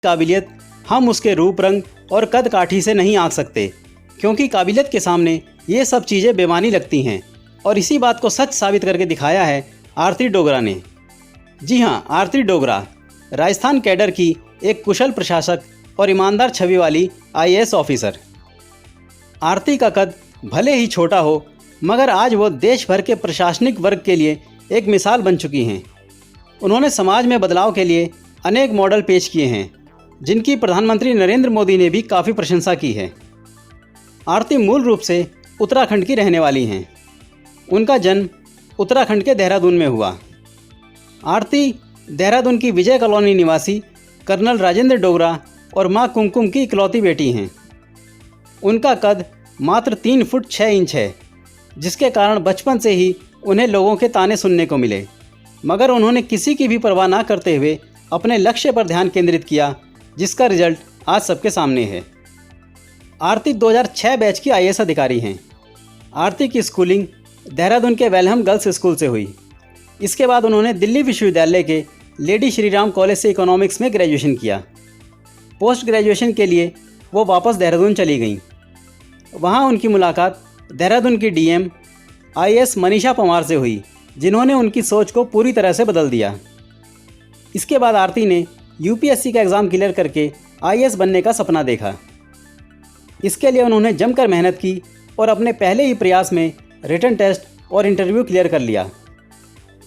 काबिलियत हम उसके रूप रंग और कद काठी से नहीं आंक सकते, क्योंकि काबिलियत के सामने ये सब चीज़ें बेमानी लगती हैं। और इसी बात को सच साबित करके दिखाया है आरती डोगरा ने। जी हाँ, आरती डोगरा राजस्थान कैडर की एक कुशल प्रशासक और ईमानदार छवि वाली आईएएस ऑफिसर। आरती का कद भले ही छोटा हो, मगर आज वो देश भर के प्रशासनिक वर्ग के लिए एक मिसाल बन चुकी हैं। उन्होंने समाज में बदलाव के लिए अनेक मॉडल पेश किए हैं, जिनकी प्रधानमंत्री नरेंद्र मोदी ने भी काफ़ी प्रशंसा की है। आरती मूल रूप से उत्तराखंड की रहने वाली हैं। उनका जन्म उत्तराखंड के देहरादून में हुआ। आरती देहरादून की विजय कॉलोनी निवासी कर्नल राजेंद्र डोगरा और मां कुमकुम की इकलौती बेटी हैं। उनका कद मात्र 3 फुट 6 इंच है, जिसके कारण बचपन से ही उन्हें लोगों के ताने सुनने को मिले, मगर उन्होंने किसी की भी परवाह ना करते हुए अपने लक्ष्य पर ध्यान केंद्रित किया, जिसका रिजल्ट आज सबके सामने है। आरती 2006 बैच की आईएएस अधिकारी हैं। आरती की स्कूलिंग देहरादून के वेलहम गर्ल्स स्कूल से हुई। इसके बाद उन्होंने दिल्ली विश्वविद्यालय के लेडी श्री राम कॉलेज से इकोनॉमिक्स में ग्रेजुएशन किया। पोस्ट ग्रेजुएशन के लिए वो वापस देहरादून चली गईं। वहाँ उनकी मुलाकात देहरादून की डीएम आईएएस मनीषा पंवार से हुई, जिन्होंने उनकी सोच को पूरी तरह से बदल दिया। इसके बाद आरती ने यूपीएससी का एग्ज़ाम क्लियर करके आईएएस बनने का सपना देखा। इसके लिए उन्होंने जमकर मेहनत की और अपने पहले ही प्रयास में रिटन टेस्ट और इंटरव्यू क्लियर कर लिया।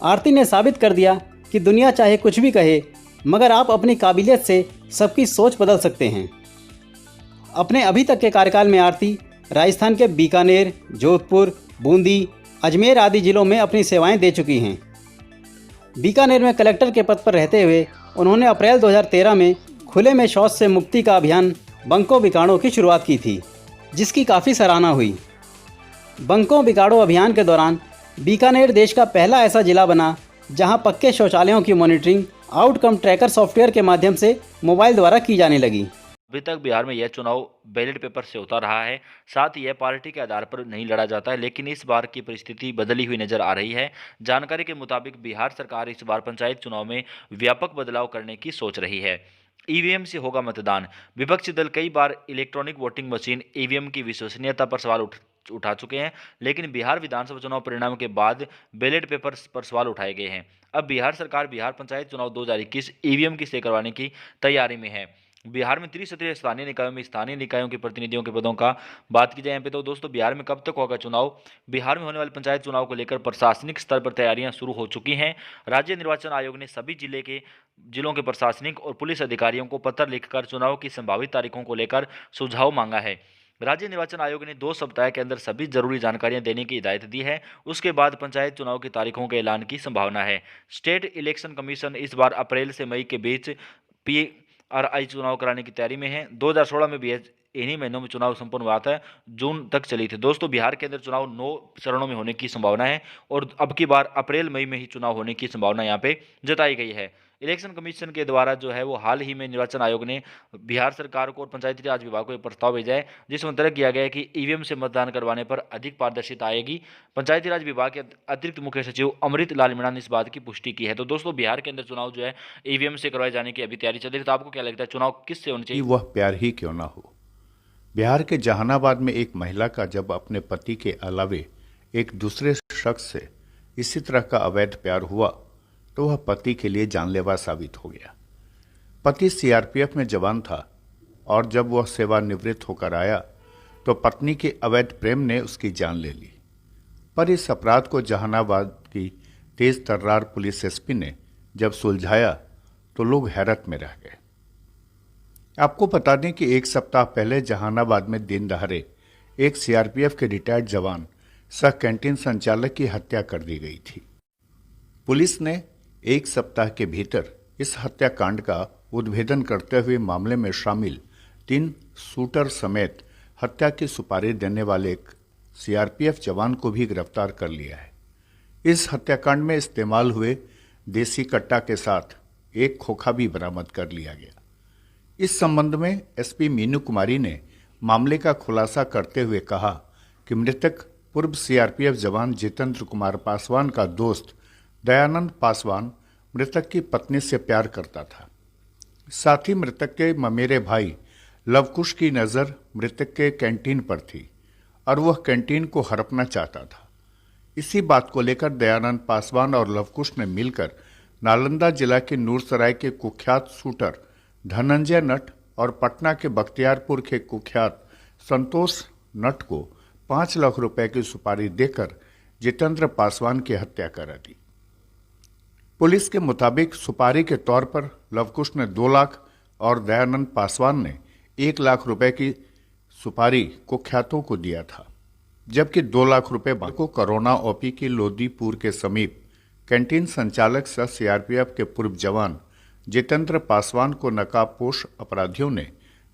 आरती ने साबित कर दिया कि दुनिया चाहे कुछ भी कहे, मगर आप अपनी काबिलियत से सबकी सोच बदल सकते हैं। अपने अभी तक के कार्यकाल में आरती राजस्थान के बीकानेर, जोधपुर, बूंदी, अजमेर आदि जिलों में अपनी सेवाएं दे चुकी हैं। बीकानेर में कलेक्टर के पद पर रहते हुए उन्होंने अप्रैल 2013 में खुले में शौच से मुक्ति का अभियान बंको बिकाड़ो की शुरुआत की थी, जिसकी काफ़ी सराहना हुई। बंको बिकाड़ो अभियान के दौरान बीकानेर देश का पहला ऐसा जिला बना जहां पक्के शौचालयों की मॉनिटरिंग आउटकम ट्रैकर सॉफ्टवेयर के माध्यम से मोबाइल द्वारा की जाने लगी। अभी तक बिहार में यह चुनाव बैलेट पेपर से होता रहा है, साथ ही यह पार्टी के आधार पर नहीं लड़ा जाता है, लेकिन इस बार की परिस्थिति बदली हुई नजर आ रही है। जानकारी के मुताबिक बिहार सरकार इस बार पंचायत चुनाव में व्यापक बदलाव करने की सोच रही है। ईवीएम से होगा मतदान। विपक्षी दल कई बार इलेक्ट्रॉनिक वोटिंग मशीन ईवीएम की विश्वसनीयता पर सवाल उठा चुके हैं, लेकिन बिहार विधानसभा चुनाव परिणाम के बाद बैलेट पेपर पर सवाल उठाए गए हैं। अब बिहार सरकार बिहार पंचायत चुनाव 2021 ईवीएम की से करवाने की तैयारी में है। बिहार में त्रिस्तरीय स्थानीय निकायों में स्थानीय निकायों के प्रतिनिधियों के पदों का बात की जाए यहाँ पे, तो दोस्तों बिहार में कब तक होगा चुनाव? बिहार में होने वाले पंचायत चुनाव को लेकर प्रशासनिक स्तर पर तैयारियां शुरू हो चुकी हैं। राज्य निर्वाचन आयोग ने सभी जिलों के प्रशासनिक और पुलिस अधिकारियों को पत्र लिखकर चुनाव की संभावित तारीखों को लेकर सुझाव मांगा है। राज्य निर्वाचन आयोग ने 2 सप्ताह के अंदर सभी जरूरी जानकारियां देने की हिदायत दी है। उसके बाद पंचायत चुनाव की तारीखों के ऐलान की संभावना है। स्टेट इलेक्शन कमीशन इस बार अप्रैल से मई के बीच PRI चुनाव कराने की तैयारी में है। 2016 में भी इन्हीं महीनों में चुनाव संपन्न हुआ था, जून तक चली थी। दोस्तों बिहार के अंदर चुनाव 9 चरणों में होने की संभावना है और अब की बार अप्रैल मई में ही चुनाव होने की संभावना यहाँ पे जताई गई है। इलेक्शन कमीशन के द्वारा जो है वो हाल ही में निर्वाचन आयोग ने बिहार सरकार को और पंचायती राज विभाग को एक प्रस्ताव भेजा है, जिसमें तय किया गया है कि ईवीएम से मतदान करवाने पर अधिक पारदर्शिता आएगी। पंचायती राज विभाग के अतिरिक्त मुख्य सचिव अमृत लाल मीणा ने इस बात की पुष्टि की है। तो दोस्तों बिहार के अंदर चुनाव जो है ईवीएम से करवाए जाने की अभी तैयारी चल रही है। तो आपको क्या लगता है चुनाव किससे होने चाहिए? वह प्यार ही क्यों ना हो। बिहार के जहानाबाद में एक महिला का जब अपने पति के अलावे एक दूसरे शख्स से इसी तरह का अवैध प्यार हुआ तो वह पति के लिए जानलेवा साबित हो गया। पति सीआरपीएफ में जवान था और जब वह सेवानिवृत्त होकर आया तो पत्नी के अवैध प्रेम ने उसकी जान ले ली। पर इस अपराध को जहानाबाद की तेज तर्रार पुलिस एसपी ने जब सुलझाया तो लोग हैरत में रह गए। आपको बता दें कि 1 सप्ताह पहले जहानाबाद में दिन दहाड़े एक सीआरपीएफ के रिटायर्ड जवान सह कैंटीन संचालक की हत्या कर दी गई थी। पुलिस ने 1 सप्ताह के भीतर इस हत्याकांड का उद्भेदन करते हुए मामले में शामिल 3 शूटर समेत हत्या की सुपारी देने वाले एक सीआरपीएफ जवान को भी गिरफ्तार कर लिया है। इस हत्याकांड में इस्तेमाल हुए देसी कट्टा के साथ एक खोखा भी बरामद कर लिया गया। इस संबंध में एसपी मीनू कुमारी ने मामले का खुलासा करते हुए कहा कि मृतक पूर्व सीआरपीएफ जवान जितेंद्र कुमार पासवान का दोस्त दयानंद पासवान मृतक की पत्नी से प्यार करता था। साथ ही मृतक के ममेरे भाई लवकुश की नज़र मृतक के कैंटीन पर थी और वह कैंटीन को हड़पना चाहता था। इसी बात को लेकर दयानंद पासवान और लवकुश ने मिलकर नालंदा जिला के नूरसराय के कुख्यात शूटर धनंजय नट और पटना के बख्तियारपुर के कुख्यात संतोष नट को 5 लाख रुपए की सुपारी देकर जितेंद्र पासवान की हत्या करा दी। पुलिस के मुताबिक सुपारी के तौर पर लवकुश ने 2 लाख और दयानंद पासवान ने 1 लाख रुपए की सुपारी कुख्यातों को दिया था, जबकि 2 लाख रुपए को करोना ओपी की लोदीपुर के समीप कैंटीन संचालक सह सीआरपीएफ के पूर्व जवान जितेंद्र पासवान को नकाबपोश अपराधियों ने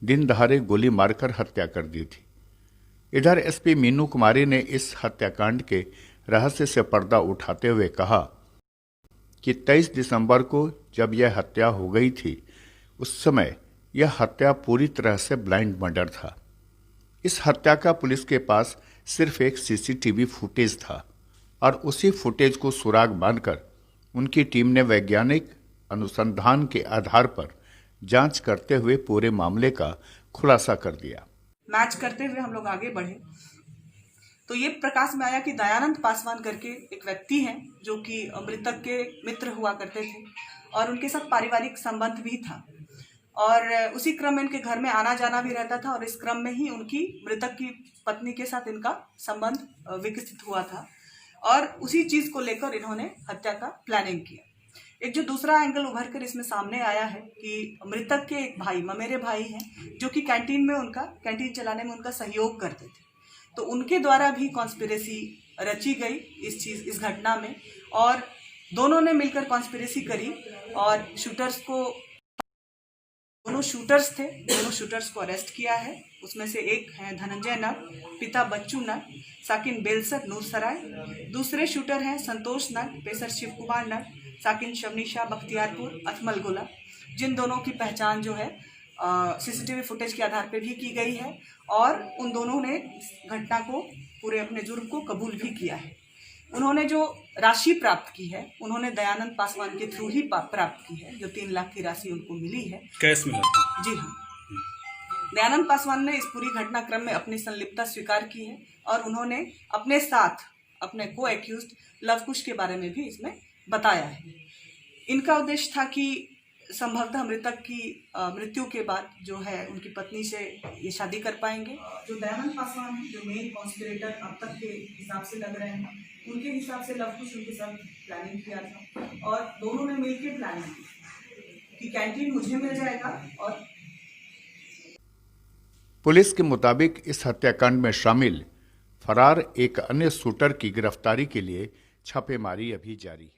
दिन दहाड़े गोली मारकर हत्या कर दी थी। इधर एसपी मीनू कुमारी ने इस हत्याकांड के रहस्य से पर्दा उठाते हुए कहा कि 23 दिसंबर को जब यह हत्या हो गई थी, उस समय यह हत्या पूरी तरह से ब्लाइंड मर्डर था। इस हत्या का पुलिस के पास सिर्फ एक सीसीटीवी फुटेज था और उसी फुटेज को सुराग बांधकर उनकी टीम ने वैज्ञानिक अनुसंधान के आधार पर जांच करते हुए पूरे मामले का खुलासा कर दिया। मैच करते हुए हम लोग आगे बढ़े तो ये प्रकाश में आया कि दयानंद पासवान करके एक व्यक्ति हैं जो कि मृतक के मित्र हुआ करते थे और उनके साथ पारिवारिक संबंध भी था और उसी क्रम में इनके घर में आना जाना भी रहता था और इस क्रम में ही उनकी मृतक की पत्नी के साथ इनका संबंध विकसित हुआ था और उसी चीज़ को लेकर इन्होंने हत्या का प्लानिंग किया। एक जो दूसरा एंगल उभर कर इसमें सामने आया है कि मृतक के एक भाई ममेरे भाई हैं जो कि कैंटीन चलाने में उनका सहयोग करते थे, तो उनके द्वारा भी कॉन्स्पिरेसी रची गई इस घटना में और दोनों ने मिलकर कॉन्स्पिरेसी करी और दोनों शूटर्स को अरेस्ट किया है। उसमें से एक है धनंजय नट, पिता बच्चू नट, साकिन बेलसर नूरसराय। दूसरे शूटर हैं संतोष नट, पेशर शिव कुमार नट, साकिन शवनीशाह बख्तियारपुर अथमल गोला, जिन दोनों की पहचान जो है सीसीटीवी फुटेज के आधार पर भी की गई है और उन दोनों ने घटना को पूरे अपने जुर्म को कबूल भी किया है। उन्होंने जो राशि प्राप्त की है उन्होंने दयानंद पासवान के थ्रू ही प्राप्त की है, जो 3 लाख की राशि उनको मिली है। कैश में? जी हाँ। दयानंद पासवान ने इस पूरी घटनाक्रम में अपनी संलिप्तता स्वीकार की है और उन्होंने अपने साथ अपने को एक्यूज्ड लवकुश के बारे में भी इसमें बताया है। इनका उद्देश्य था कि संभवतः मृतक की मृत्यु के बाद जो है उनकी पत्नी से ये शादी कर पाएंगे। जो दयानंद पासवान हैं, जो मेन कॉन्स्पिरेटर अब तक के हिसाब से लग रहे हैं, उनके हिसाब से लवकुश उनके साथ प्लानिंग किया था और दोनों ने मिलकर प्लानिंग की कि कैंटीन मुझे मिल जाएगा। और पुलिस के मुताबिक इस हत्याकांड में शामिल फरार एक अन्य शूटर की गिरफ्तारी के लिए छापेमारी अभी जारी है।